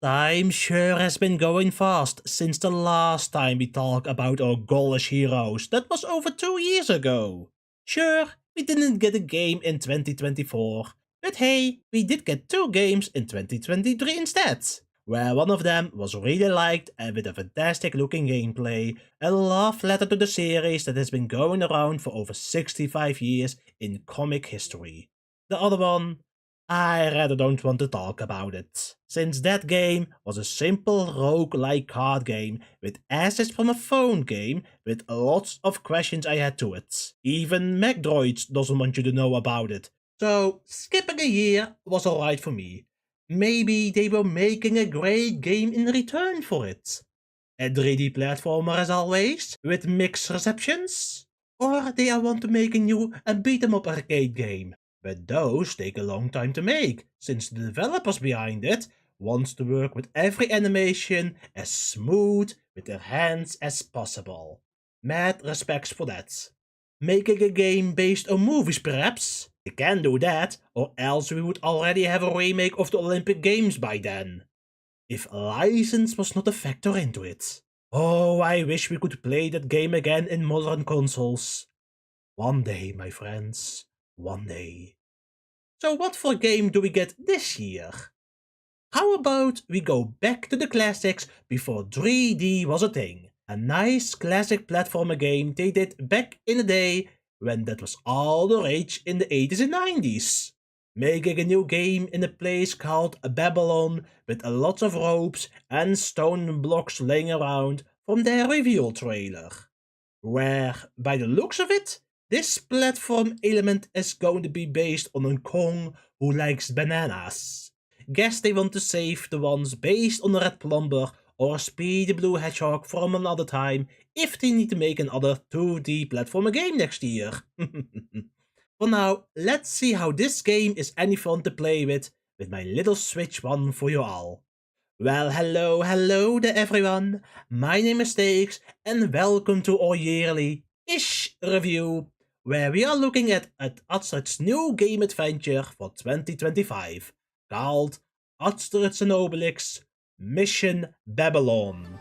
Time sure has been going fast since the last time we talked about our Gaulish heroes. That was over 2 years ago. Sure, we didn't get a game in 2024, but hey, we did get 2 games in 2023 instead, where one of them was really liked and with a fantastic looking gameplay, a love letter to the series that has been going around for over 65 years in comic history. The other one, I rather don't want to talk about it, since that game was a simple roguelike card game with assets from a phone game with lots of questions I had to it. Even Microids doesn't want you to know about it, so skipping a year was alright for me. Maybe they were making a great game in return for it. A 3D platformer as always, with mixed receptions? Or they want to make a new beat-em-up arcade game. But those take a long time to make, since the developers behind it wants to work with every animation as smooth with their hands as possible. Mad respects for that. Making a game based on movies perhaps? They can do that, or else we would already have a remake of the Olympic Games by then. If license was not a factor into it. Oh, I wish we could play that game again in modern consoles. One day, my friends. One day. So what for game do we get this year? How about we go back to the classics before 3D was a thing? A nice classic platformer game they did back in the day when that was all the rage in the 80s and 90s. Making a new game in a place called Babylon with a lot of ropes and stone blocks laying around from their reveal trailer. Where, by the looks of it, this platform element is going to be based on a Kong who likes bananas. Guess they want to save the ones based on a Red Plumber or Speedy Blue Hedgehog from another time if they need to make another 2D platformer game next year. For now, let's see how this game is any fun to play with my little Switch one for you all. Well, hello there everyone, my name is Steeghs and welcome to our yearly-ish review, where we are looking at Asterix's new game adventure for 2025, called Asterix Obelix Mission Babylon.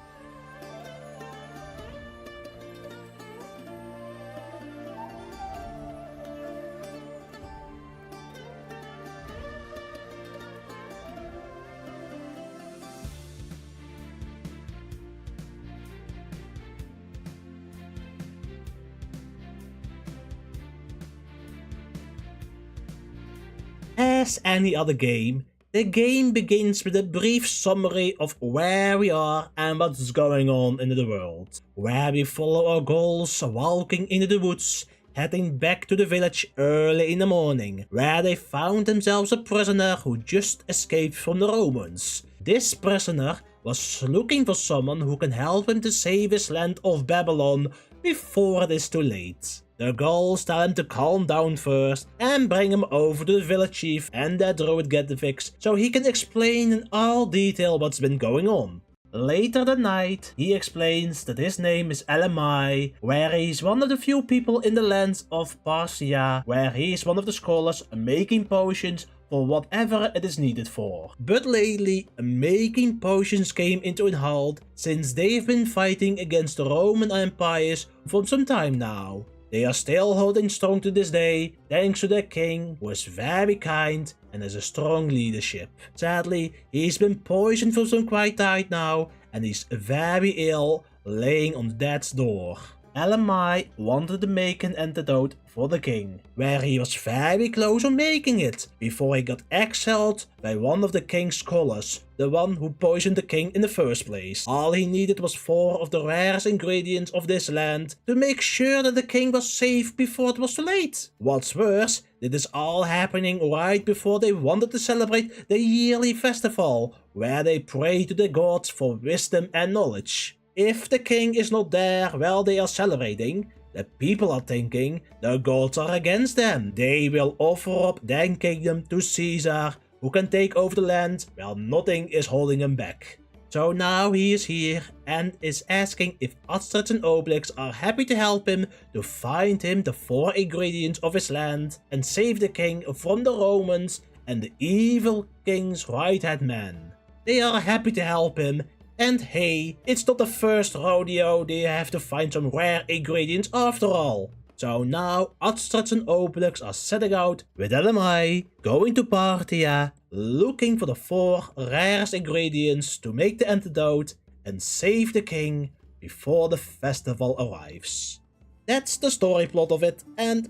As any other game, the game begins with a brief summary of where we are and what's going on in the world, where we follow our goals walking into the woods, heading back to the village early in the morning, where they found themselves a prisoner who just escaped from the Romans. This prisoner was looking for someone who can help him to save his land of Babylon before it is too late. The Gauls tell him to calm down first and bring him over to the village chief and that druid get the fix so he can explain in all detail what's been going on. Later that night, he explains that his name is LMI, where he's one of the few people in the lands of Parthia, where he's one of the scholars making potions for whatever it is needed for. But lately, making potions came into a halt since they've been fighting against the Roman empires for some time now. They are still holding strong to this day, thanks to their king, who is very kind and has a strong leadership. Sadly, he's been poisoned for some quite time now, and he's very ill, laying on death's door. LMI wanted to make an antidote for the king, where he was very close on making it, before he got exiled by one of the king's scholars, the one who poisoned the king in the first place. All he needed was 4 of the rarest ingredients of this land to make sure that the king was safe before it was too late. What's worse, this is all happening right before they wanted to celebrate the yearly festival, where they pray to the gods for wisdom and knowledge. If the king is not there while they are celebrating, the people are thinking the gods are against them. They will offer up their kingdom to Caesar, who can take over the land while nothing is holding him back. So now he is here and is asking if Asterix and Obelix are happy to help him to find him the 4 ingredients of his land and save the king from the Romans and the evil king's right-hand man. They are happy to help him, and hey, it's not the first rodeo they have to find some rare ingredients after all. So now Asterix and Obelix are setting out with LMI, going to Parthia, looking for the 4 rarest ingredients to make the antidote and save the king before the festival arrives. That's the story plot of it, and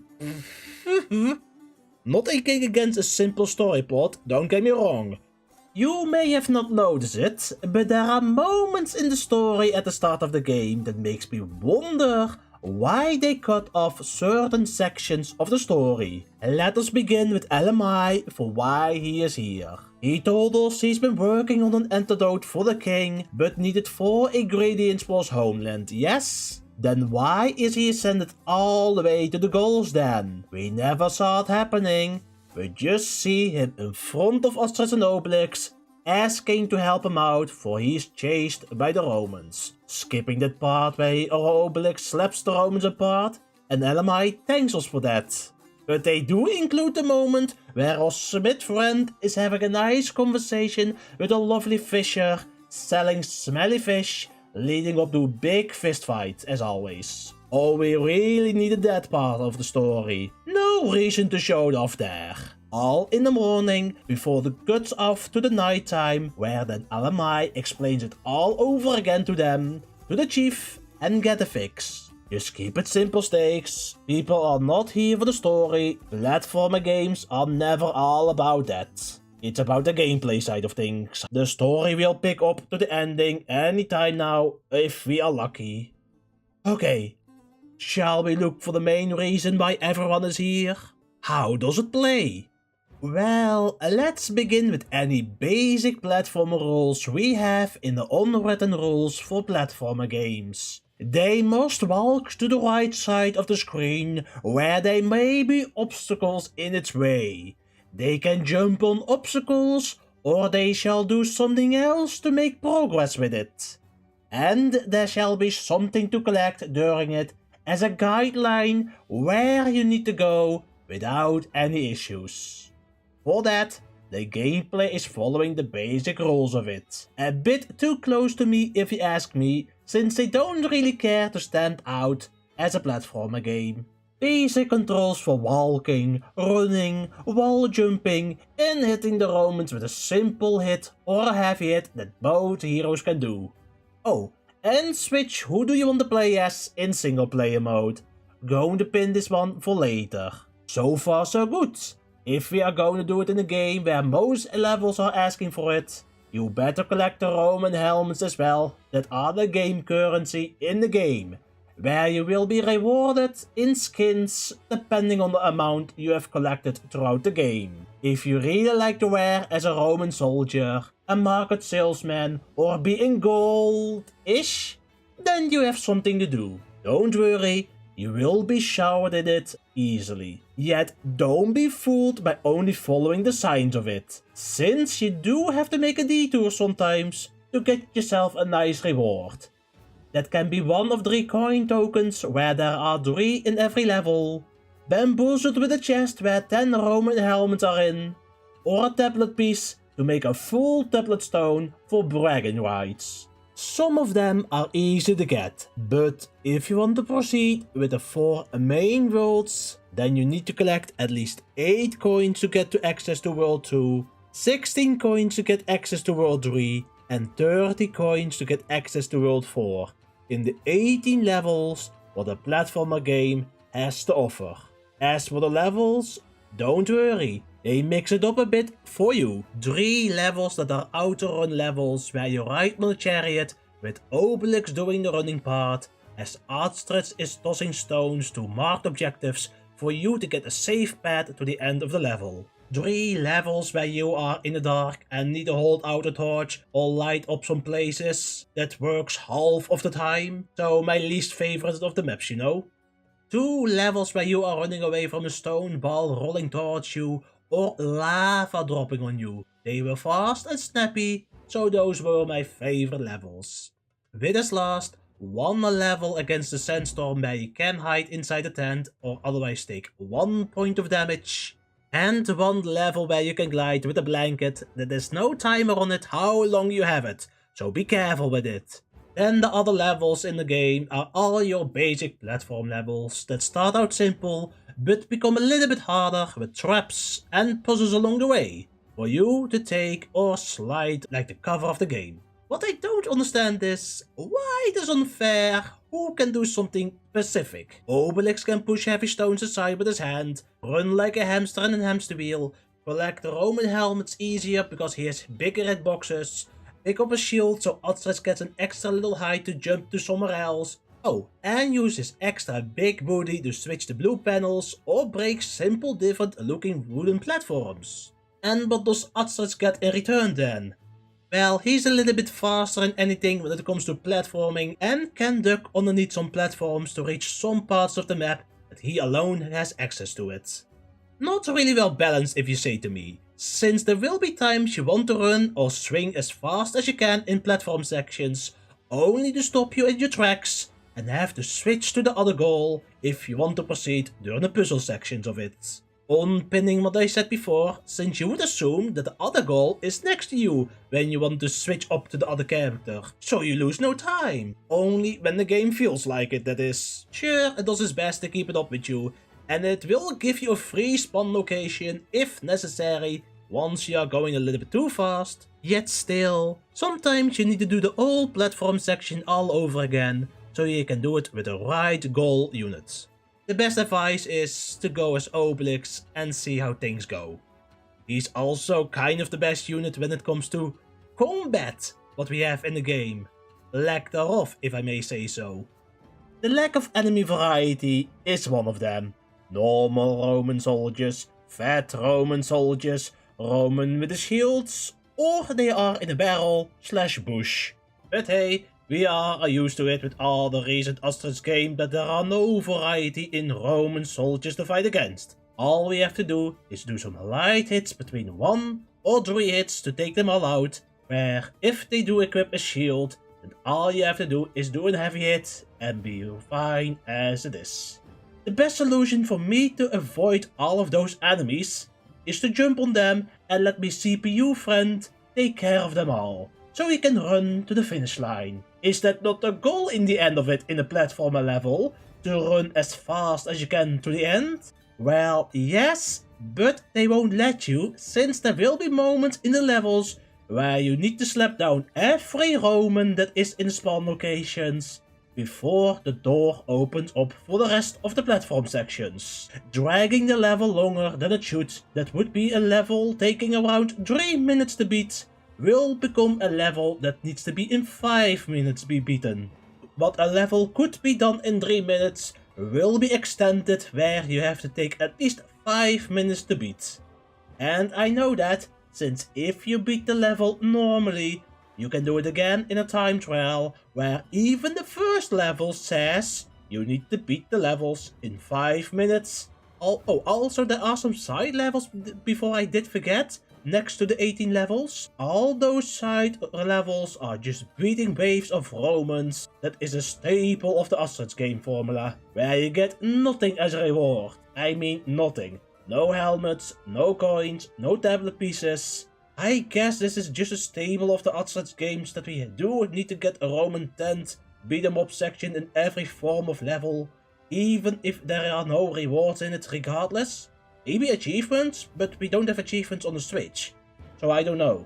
not a kick against a simple story plot, don't get me wrong. You may have not noticed it, but there are moments in the story at the start of the game that makes me wonder why they cut off certain sections of the story. Let us begin with LMI for why he is here. He told us he's been working on an antidote for the king, but needed 4 ingredients for his homeland, yes? Then why is he sent all the way to the goals then? We never saw it happening. We just see him in front of Asterix and Obelix, asking to help him out for he's chased by the Romans. Skipping that part where Obelix slaps the Romans apart, and LMI thanks us for that. But they do include the moment where our Smith friend is having a nice conversation with a lovely fisher, selling smelly fish, leading up to a big fist fight as always. Oh, we really needed that part of the story. No reason to show it off there. All in the morning, before the cuts off to the nighttime, where then LMI explains it all over again to them, to the chief, and get a fix. Just keep it simple, Steeghs. People are not here for the story. Platformer games are never all about that. It's about the gameplay side of things. The story will pick up to the ending anytime now, if we are lucky. Okay, shall we look for the main reason why everyone is here? How does it play? Well, let's begin with any basic platformer rules we have in the unwritten rules for platformer games. They must walk to the right side of the screen where there may be obstacles in its way. They can jump on obstacles, or they shall do something else to make progress with it. And there shall be something to collect during it as a guideline where you need to go without any issues. For that, the gameplay is following the basic rules of it. A bit too close to me if you ask me, since they don't really care to stand out as a platformer game. Basic controls for walking, running, wall jumping, and hitting the Romans with a simple hit or a heavy hit that both heroes can do. Oh, and switch who do you want to play as in single player mode. Going to pin this one for later. So far so good. If we are going to do it in a game where most levels are asking for it, you better collect the Roman helmets as well that are the game currency in the game, where you will be rewarded in skins depending on the amount you have collected throughout the game. If you really like to wear as a Roman soldier, a market salesman, or be in gold-ish, then you have something to do. Don't worry, you will be showered in it easily. Yet don't be fooled by only following the signs of it, since you do have to make a detour sometimes to get yourself a nice reward. That can be one of 3 coin tokens where there are 3 in every level, bamboozled with a chest where 10 Roman helmets are in, or a tablet piece to make a full tablet stone for bragging rights. Some of them are easy to get, but if you want to proceed with the 4 main worlds, then you need to collect at least 8 coins to get to access to World 2, 16 coins to get access to World 3, and 30 coins to get access to World 4, in the 18 levels what a platformer game has to offer. As for the levels, don't worry, they mix it up a bit for you. 3 levels that are auto-run levels where you ride on a chariot with Obelix doing the running part, as Asterix is tossing stones to marked objectives for you to get a safe path to the end of the level. 3 levels where you are in the dark and need to hold out a torch or light up some places. That works half of the time, so my least favorite of the maps, you know. 2 levels where you are running away from a stone ball rolling towards you or lava dropping on you. They were fast and snappy, so those were my favorite levels. With as last, 1 level against the sandstorm where you can hide inside the tent or otherwise take 1 point of damage. and one level where you can glide with a blanket that there's no timer on it how long you have it, so be careful with it. Then the other levels in the game are all your basic platform levels that start out simple but become a little bit harder with traps and puzzles along the way for you to take or slide like the cover of the game. What I don't understand is, why it is unfair who can do something specific. Obelix can push heavy stones aside with his hand, run like a hamster in a hamster wheel, collect the Roman helmets easier because he has bigger red boxes, pick up a shield so Asterix gets an extra little height to jump to somewhere else, oh, and use his extra big booty to switch the blue panels or break simple different looking wooden platforms. And what does Asterix get in return then? Well, he's a little bit faster in anything when it comes to platforming and can duck underneath some platforms to reach some parts of the map that he alone has access to it. Not really well balanced if you say to me, since there will be times you want to run or swing as fast as you can in platform sections, only to stop you in your tracks and have to switch to the other goal if you want to proceed during the puzzle sections of it. Unpinning what I said before, since you would assume that the other goal is next to you when you want to switch up to the other character, so you lose no time. Only when the game feels like it, that is. Sure, it does its best to keep it up with you, and it will give you a free spawn location if necessary once you are going a little bit too fast. Yet still, sometimes you need to do the whole platform section all over again, so you can do it with the right goal unit. The best advice is to go as Obelix and see how things go. He's also kind of the best unit when it comes to combat, what we have in the game. Lack thereof, if I may say so. The lack of enemy variety is one of them. Normal Roman soldiers, fat Roman soldiers, Roman with the shields, or they are in a barrel/bush. But hey, we are used to it with all the recent Asterix games that there are no variety in Roman soldiers to fight against. All we have to do is do some light hits between 1 or 3 hits to take them all out, where if they do equip a shield, then all you have to do is do a heavy hit and be fine as it is. The best solution for me to avoid all of those enemies is to jump on them and let my CPU friend take care of them all, so he can run to the finish line. Is that not the goal in the end of it in a platformer level? To run as fast as you can to the end? Well, yes, but they won't let you, since there will be moments in the levels where you need to slap down every Roman that is in spawn locations before the door opens up for the rest of the platform sections, dragging the level longer than it should. That would be a level taking around 3 minutes to beat, will become a level that needs to be in 5 minutes to be beaten. What a level could be done in 3 minutes will be extended where you have to take at least 5 minutes to beat. And I know that, since if you beat the level normally, you can do it again in a time trial where even the first level says you need to beat the levels in 5 minutes. Also there are some side levels before I did forget. Next to the 18 levels, all those side levels are just beating waves of Romans. That is a staple of the Asterix game formula, where you get nothing as a reward. I mean nothing. No helmets, no coins, no tablet pieces. I guess this is just a staple of the Asterix games that we do need to get a Roman tent, beat 'em up section in every form of level, even if there are no rewards in it regardless. Maybe achievements, but we don't have achievements on the Switch, so I don't know.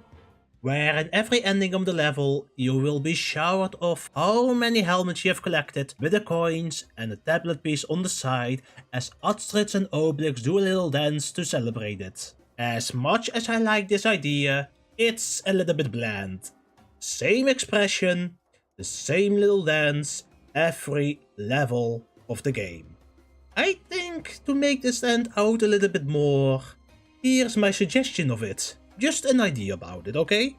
Where in every ending of the level, you will be showered of how many helmets you have collected with the coins and a tablet piece on the side, as Asterix and Obelix do a little dance to celebrate it. As much as I like this idea, it's a little bit bland. Same expression, the same little dance, every level of the game. I think to make this stand out a little bit more, here's my suggestion of it. Just an idea about it, okay?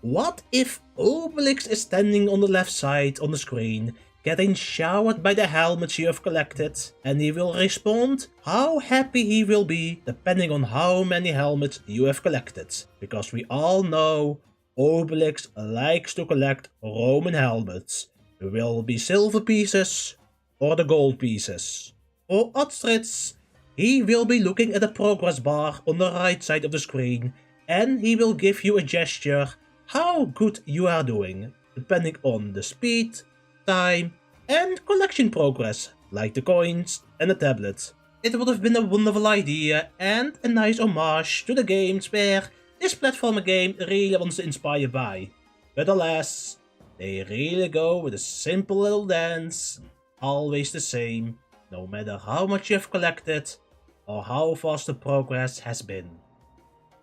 What if Obelix is standing on the left side on the screen, getting showered by the helmets you have collected, and he will respond how happy he will be depending on how many helmets you have collected. Because we all know Obelix likes to collect Roman helmets. There will be silver pieces or the gold pieces. For Asterix, He will be looking at the progress bar on the right side of the screen, and he will give you a gesture how good you are doing, depending on the speed, time, and collection progress, like the coins and the tablet. It would have been a wonderful idea and a nice homage to the games where this platformer game really wants to inspire by. But alas, they really go with a simple little dance, always the same, no matter how much you've collected or how fast the progress has been.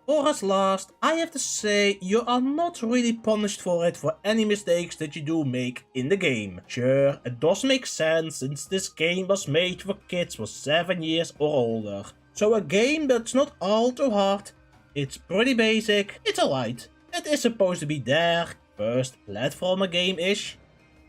For as last, I have to say you are not really punished for it for any mistakes that you do make in the game. Sure, it does make sense since this game was made for kids for 7 years or older. So a game that's not all too hard, it's pretty basic, it's alright. It is supposed to be their first platformer game-ish.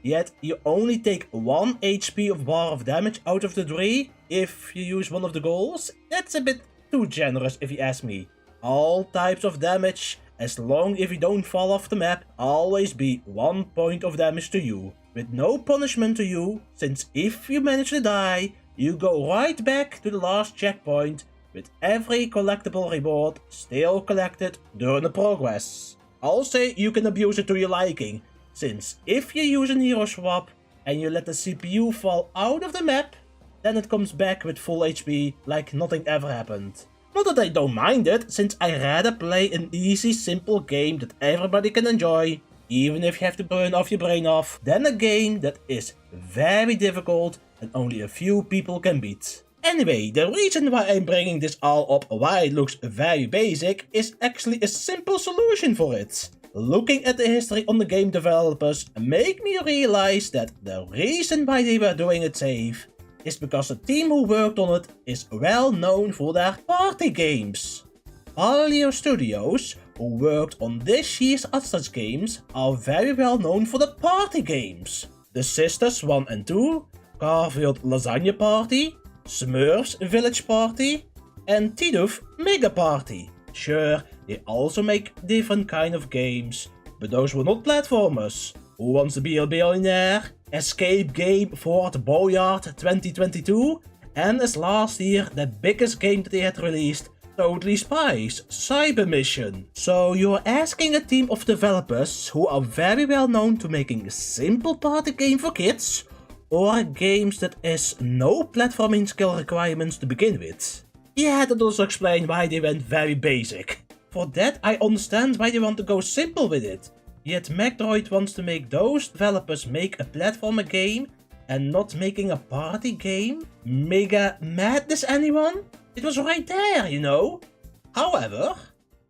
Yet you only take 1 HP of bar of damage out of the 3 if you use one of the goals. That's a bit too generous if you ask me. All types of damage, as long if you don't fall off the map, always be 1 point of damage to you, with no punishment to you, since if you manage to die, you go right back to the last checkpoint, with every collectible reward still collected during the progress. I'll say you can abuse it to your liking, since if you use a hero swap and you let the CPU fall out of the map, then it comes back with full HP like nothing ever happened. Not that I don't mind it, since I rather play an easy, simple game that everybody can enjoy, even if you have to burn off your brain off, than a game that is very difficult and only a few people can beat. Anyway, the reason why I'm bringing this all up, why it looks very basic, is actually a simple solution for it. Looking at the history on the game developers make me realize that the reason why they were doing it safe is because the team who worked on it is well known for their party games. Balio Studios, who worked on this year's Asterix games, are very well known for the party games. The Sisters 1 and 2, Garfield Lasagna Party, Smurfs Village Party, and Tidoof Mega Party. Sure, they also make different kind of games, but those were not platformers. Who Wants to Be a Billionaire, Escape Game Fort Boyard 2022, and as last year the biggest game that they had released, Totally Spies Cyber Mission. So you're asking a team of developers who are very well known to making a simple party game for kids, or games that has no platforming skill requirements to begin with. Yeah, that also explains why they went very basic. For that I understand why they want to go simple with it. Yet Microids wants to make those developers make a platformer game and not making a party game? Mega madness, anyone? It was right there, you know. However,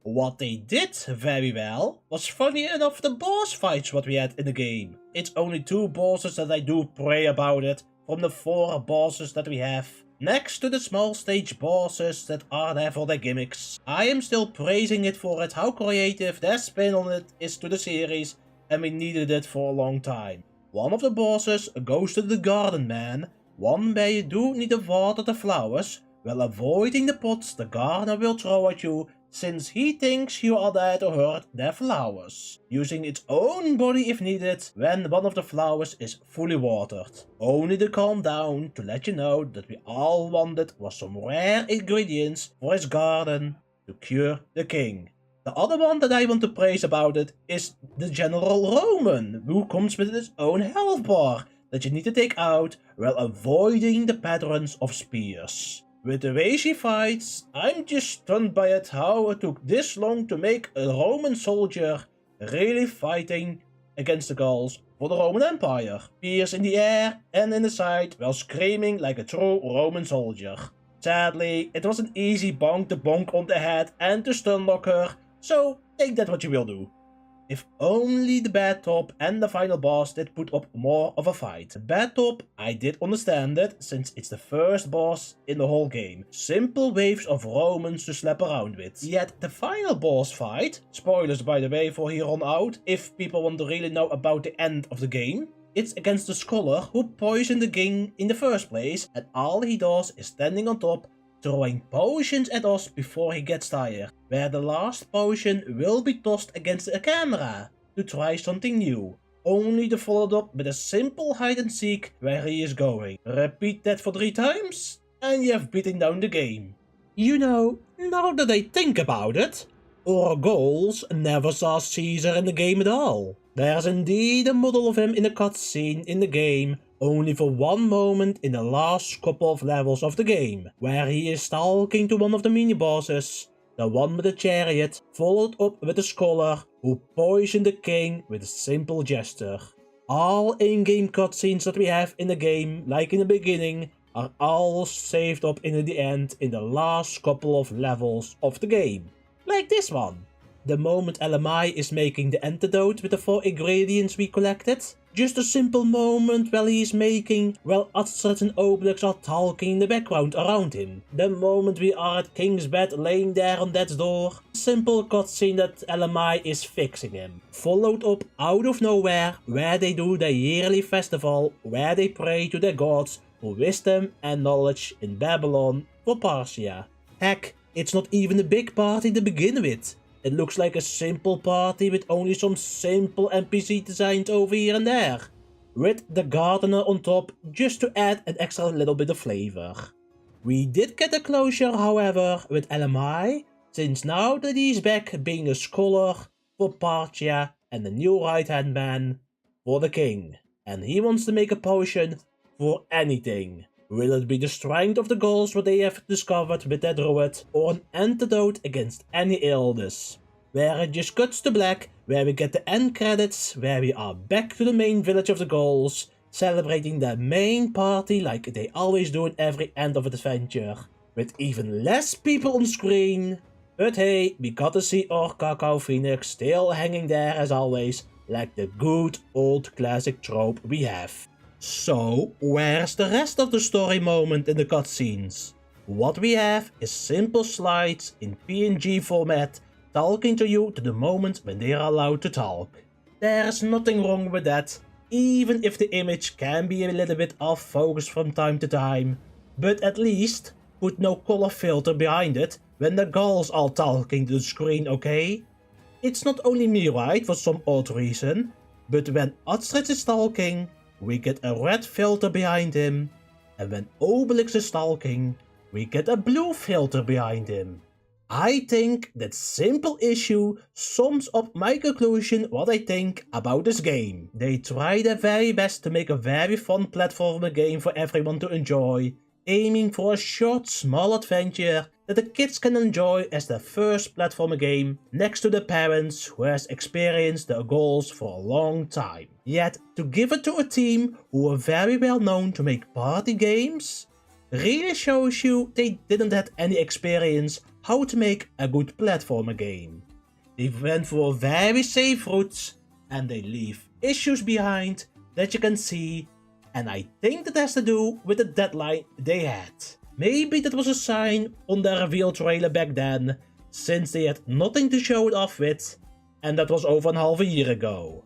what they did very well was, funny enough, the boss fights what we had in the game. It's only 2 bosses that I do pray about it from the 4 bosses that we have. Next to the small stage bosses that are there for their gimmicks. I am still praising it for it, how creative their spin on it is to the series, and we needed it for a long time. One of the bosses goes to the garden man, one where you do need to water the flowers, while avoiding the pots the gardener will throw at you, since he thinks you are there to hurt their flowers, using its own body if needed when one of the flowers is fully watered. Only to calm down to let you know that we all wanted was some rare ingredients for his garden to cure the king. The other one that I want to praise about it is the General Roman, who comes with his own health bar that you need to take out while avoiding the patterns of spears. With the way she fights, I'm just stunned by it how it took this long to make a Roman soldier really fighting against the Gauls for the Roman Empire. Spears in the air and in the side while screaming like a true Roman soldier. Sadly, it was an easy bonk to bonk on the head and to stun lock her, so take that what you will do. If only the bad top and the final boss did put up more of a fight. The bad top, I did understand it, since it's the first boss in the whole game. Simple waves of Romans to slap around with. Yet the final boss fight, spoilers by the way for here on out, if people want to really know about the end of the game, it's against the scholar who poisoned the king in the first place, and all he does is standing on top, throwing potions at us before he gets tired, where the last potion will be tossed against a camera to try something new, only to follow it up with a simple hide and seek where he is going. Repeat that for 3 times and you have beaten down the game. You know, now that I think about it, our goals never saw Caesar in the game at all. There's indeed a model of him in a cutscene in the game, only for one moment in the last couple of levels of the game, where he is talking to one of the mini-bosses, the one with the chariot, followed up with a scholar who poisoned the king with a simple gesture. All in-game cutscenes that we have in the game, like in the beginning, are all saved up in the end in the last couple of levels of the game. Like this one. The moment LMI is making the antidote with the 4 ingredients we collected. Just a simple moment while he is making, while Asterix and Obelix are talking in the background around him. The moment we are at King's bed laying there on death's door. Simple cutscene that LMI is fixing him. Followed up out of nowhere, where they do their yearly festival, where they pray to their gods for wisdom and knowledge in Babylon for Parthia. Heck, it's not even a big party to begin with. It looks like a simple party with only some simple NPC designs over here and there, with the gardener on top just to add an extra little bit of flavor. We did get a closure, however, with LMI, since now that he's back being a scholar for Parthia and the new right-hand man for the king, and he wants to make a potion for anything. Will it be the strength of the goals what they have discovered with their druid, or an antidote against any illness? Where it just cuts to black, where we get the end credits, where we are back to the main village of the goals, celebrating their main party like they always do in every end of an adventure, with even less people on screen. But hey, we got to see our Cacao Phoenix still hanging there as always, like the good old classic trope we have. So, where's the rest of the story moment in the cutscenes? What we have is simple slides in PNG format talking to you to the moment when they are allowed to talk. There's nothing wrong with that, even if the image can be a little bit off focus from time to time, but at least put no color filter behind it when the girls are talking to the screen, okay? It's not only me, right, for some odd reason, but when Asterix is talking, we get a red filter behind him, and when Obelix is talking, we get a blue filter behind him. I think that simple issue sums up my conclusion what I think about this game. They try their very best to make a very fun platformer game for everyone to enjoy, aiming for a short, small adventure that the kids can enjoy as their first platformer game next to the parents who has experienced the goals for a long time. Yet, to give it to a team who are very well known to make party games, really shows you they didn't have any experience how to make a good platformer game. They went for very safe routes and they leave issues behind that you can see, and I think that has to do with the deadline they had. Maybe that was a sign on their reveal trailer back then, since they had nothing to show it off with, and that was over half a year ago.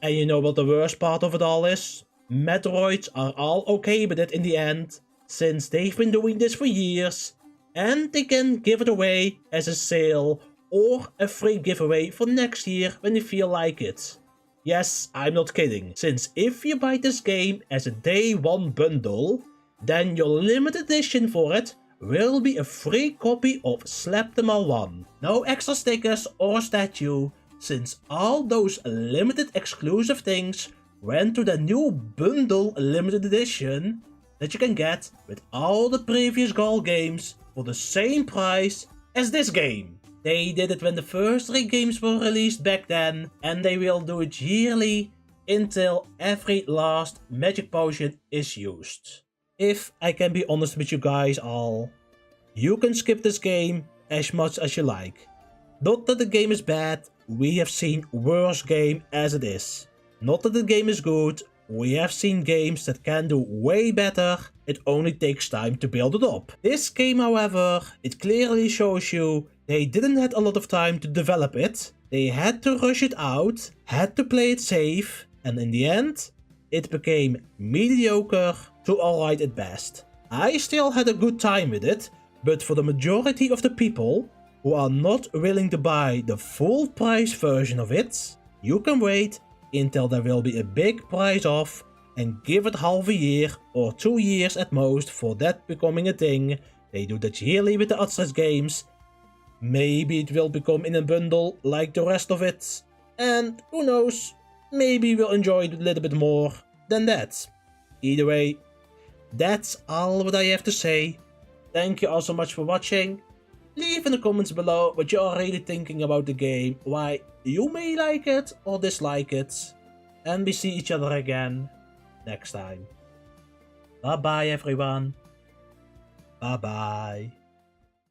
And you know what the worst part of it all is? Microids are all okay with it in the end, since they've been doing this for years, and they can give it away as a sale or a free giveaway for next year when they feel like it. Yes, I'm not kidding, since if you buy this game as a day one bundle, then your limited edition for it will be a free copy of Slap Them All 1. No extra stickers or statue, since all those limited exclusive things went to the new bundle limited edition that you can get with all the previous Gall games for the same price as this game. They did it when the first 3 games were released back then, and they will do it yearly until every last magic potion is used. If I can be honest with you guys all, you can skip this game as much as you like. Not that the game is bad, we have seen worse game as it is. Not that the game is good, we have seen games that can do way better, it only takes time to build it up. This game, however, it clearly shows you they didn't have a lot of time to develop it, they had to rush it out, had to play it safe, and in the end, it became mediocre to alright at best. I still had a good time with it, but for the majority of the people who are not willing to buy the full price version of it, you can wait until there will be a big price off and give it half a year or 2 years at most for that becoming a thing. They do that yearly with the Asterix games. Maybe it will become in a bundle like the rest of it. And who knows, maybe we'll enjoy it a little bit more than that. Either way, that's all what I have to say. Thank you all so much for watching. Leave in the comments below what you're already thinking about the game, why you may like it or dislike it. And we see each other again next time. Bye bye everyone. Bye bye.